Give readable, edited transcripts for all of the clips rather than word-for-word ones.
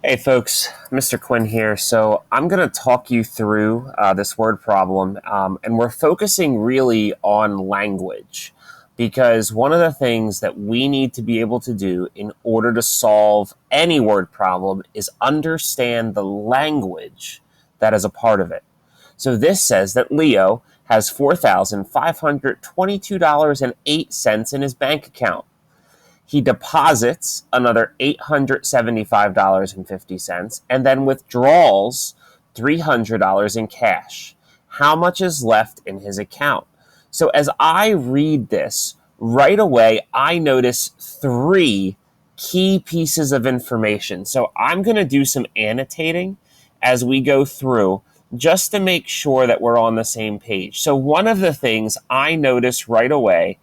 Hey folks, Mr. Quinn here. So I'm going to talk you through this word problem, and we're focusing really on language because one of the things that we need to be able to do in order to solve any word problem is understand the language that is a part of it. So this says that Leo has $4,522.08 in his bank account. He deposits another $875.50 and then withdraws $300 in cash. How much is left in his account? So as I read this, right away, I notice three key pieces of information. So I'm going to do some annotating as we go through just to make sure that we're on the same page. So one of the things I notice right away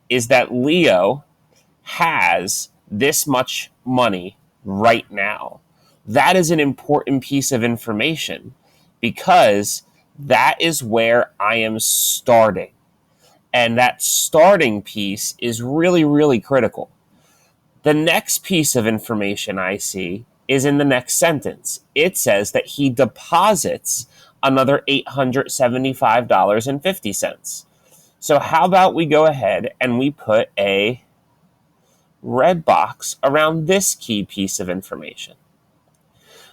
is that Leo has this much money right now. That is an important piece of information because that is where I am starting. And that starting piece is really, really critical. The next piece of information I see is in the next sentence. It says that he deposits another $875.50. So, how about we go ahead and we put a red box around this key piece of information.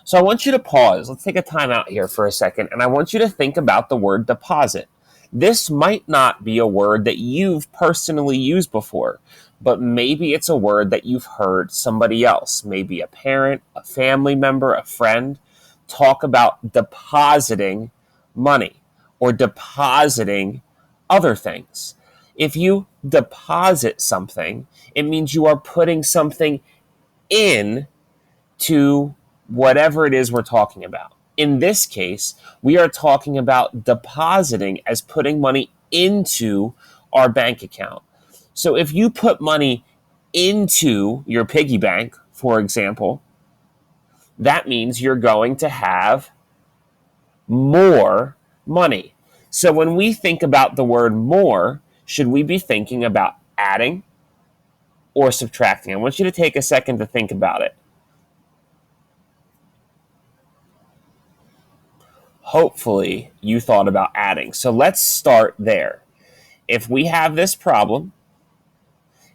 So I want you to pause. Let's take a time out here for a second, and I want you to think about the word deposit. This might not be a word that you've personally used before, but maybe it's a word that you've heard somebody else, maybe a parent, a family member, a friend, talk about depositing money or depositing other things. If you deposit something, it means you are putting something in to whatever it is we're talking about. In this case, we are talking about depositing as putting money into our bank account. So if you put money into your piggy bank, for example, that means you're going to have more money. So when we think about the word more, should we be thinking about adding or subtracting? I want you to take a second to think about it. Hopefully, you thought about adding. So let's start there. If we have this problem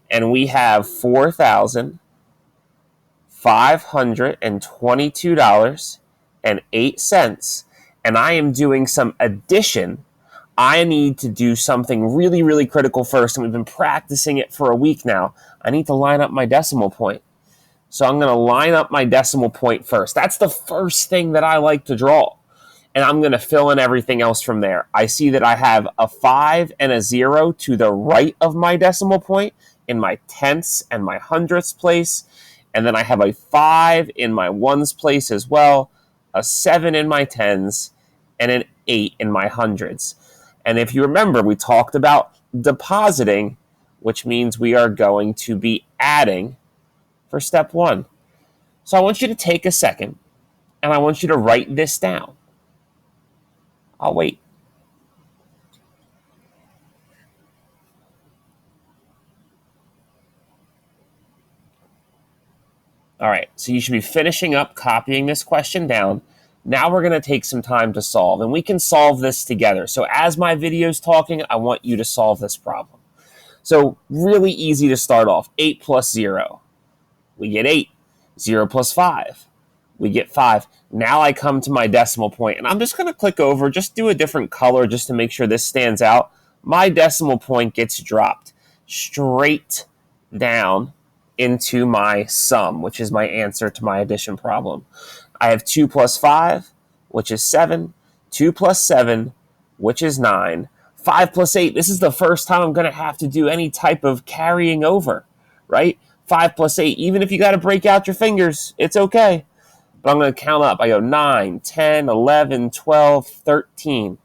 and we have $4,522.08, and I am doing some addition, I need to do something really, really critical first, and we've been practicing it for a week now. I need to line up my decimal point. So I'm going to line up my decimal point first. That's the first thing that I like to draw. And I'm going to fill in everything else from there. I see that I have a 5 and a 0 to the right of my decimal point in my tenths and my hundredths place. And then I have a 5 in my ones place as well, a 7 in my tens, and an 8 in my hundreds. And if you remember, we talked about depositing, which means we are going to be adding for step one. So I want you to take a second and I want you to write this down. I'll wait. All right, so you should be finishing up copying this question down. Now we're going to take some time to solve, and we can solve this together. So as my video is talking, I want you to solve this problem. So really easy to start off. 8 plus 0. We get 8. 0 plus 5. We get 5. Now I come to my decimal point, and I'm just going to click over, just do a different color just to make sure this stands out. My decimal point gets dropped straight down into my sum, which is my answer to my addition problem. I have 2 plus 5, which is 7, 2 plus 7, which is 9, 5 plus 8. This is the first time I'm going to have to do any type of carrying over, right? 5 plus 8. Even if you got to break out your fingers, it's okay. But I'm going to count up. I go 9, 10, 11, 12, 13.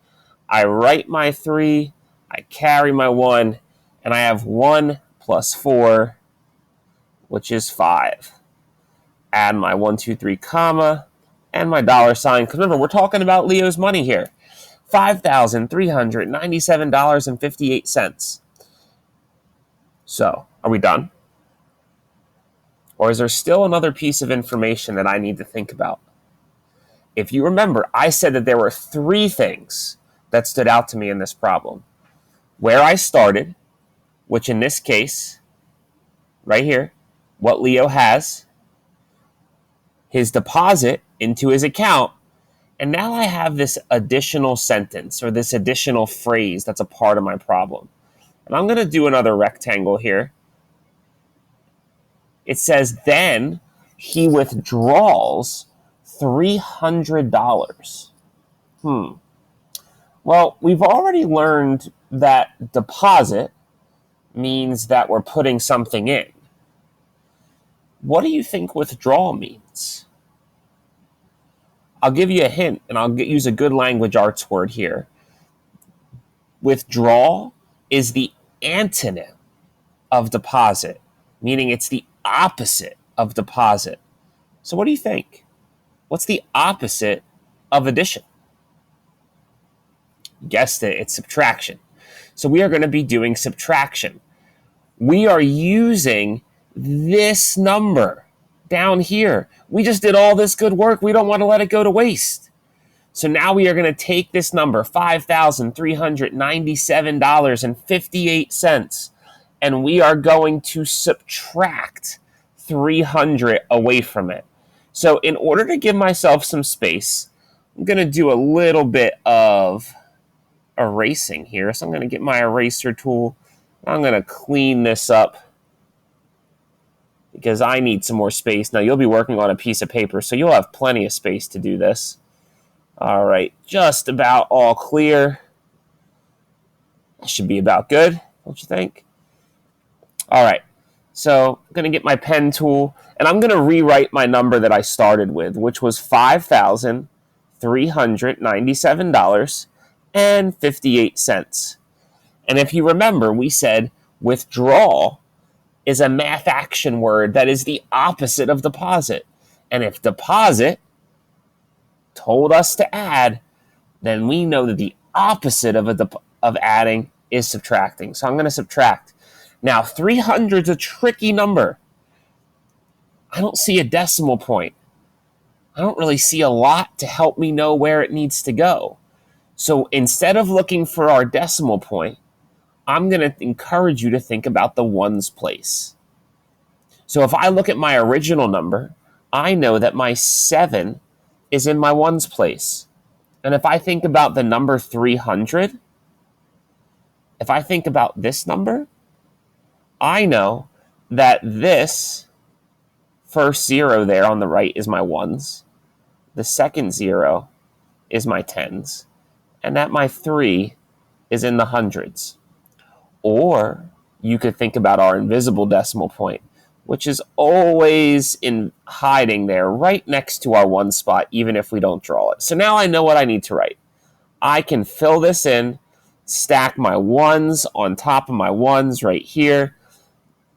I write my 3, I carry my 1, and I have 1 plus 4, which is 5. Add my 1, 2, 3, comma, and my dollar sign. Because remember, we're talking about Leo's money here. $5,397.58. So, are we done? Or is there still another piece of information that I need to think about? If you remember, I said that there were three things that stood out to me in this problem. Where I started, which in this case, right here, what Leo has, his deposit into his account, and now I have this additional sentence or this additional phrase that's a part of my problem. And I'm going to do another rectangle here. It says, then he withdraws $300. Well, we've already learned that deposit means that we're putting something in. What do you think withdrawal means? I'll give you a hint, and I'll use a good language arts word here. Withdrawal is the antonym of deposit, meaning it's the opposite of deposit. So what do you think? What's the opposite of addition? Guessed it, it's subtraction. So we are going to be doing subtraction. We are using this number down here. We just did all this good work. We don't want to let it go to waste. So now we are going to take this number, $5,397.58, and we are going to subtract 300 away from it. So in order to give myself some space, I'm going to do a little bit of erasing here. So I'm going to get my eraser tool. I'm going to clean this up because I need some more space. Now, you'll be working on a piece of paper, so you'll have plenty of space to do this. All right, just about all clear. That should be about good, don't you think? All right, so I'm going to get my pen tool, and I'm going to rewrite my number that I started with, which was $5,397.58. And if you remember, we said withdrawal is a math action word that is the opposite of deposit. And if deposit told us to add, then we know that the opposite of adding is subtracting. So I'm going to subtract. Now, 300 is a tricky number. I don't see a decimal point. I don't really see a lot to help me know where it needs to go. So instead of looking for our decimal point, I'm going to encourage you to think about the ones place. So if I look at my original number, I know that my 7 is in my ones place. And if I think about the number 300, if I think about this number, I know that this first 0 there on the right is my ones. The second 0 is my tens. And that my 3 is in the hundreds. Or you could think about our invisible decimal point, which is always in hiding there right next to our one spot, even if we don't draw it. So now I know what I need to write. I can fill this in, stack my ones on top of my ones right here,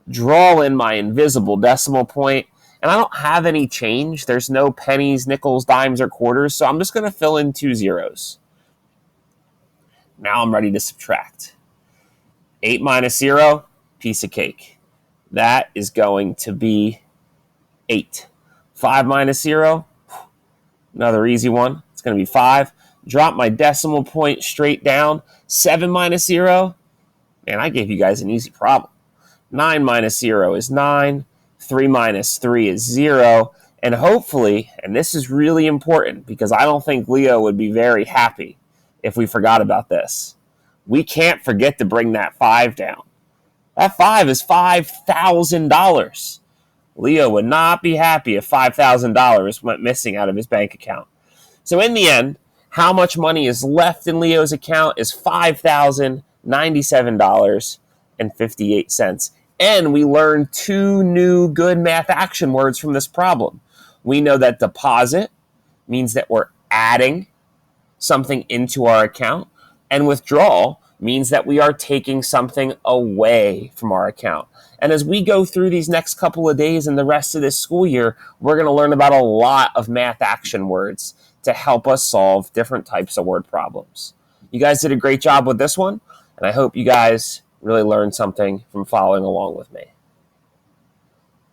draw in my invisible decimal point, and I don't have any change. There's no pennies, nickels, dimes, or quarters, so I'm just going to fill in 2 zeros. Now I'm ready to subtract. 8 minus 0, piece of cake. That is going to be 8. 5 minus 0, another easy one. It's going to be 5. Drop my decimal point straight down. 7 minus 0, man, I gave you guys an easy problem. 9 minus 0 is 9. 3 minus 3 is 0. And hopefully, and this is really important because I don't think Leo would be very happy if we forgot about this. We can't forget to bring that 5 down. That 5 is $5,000. Leo would not be happy if $5,000 went missing out of his bank account. So in the end, how much money is left in Leo's account is $5,097.58. And we learned 2 new good math action words from this problem. We know that deposit means that we're adding something into our account, and withdrawal means that we are taking something away from our account. And as we go through these next couple of days and the rest of this school year, we're going to learn about a lot of math action words to help us solve different types of word problems. You guys did a great job with this one, and I hope you guys really learned something from following along with me.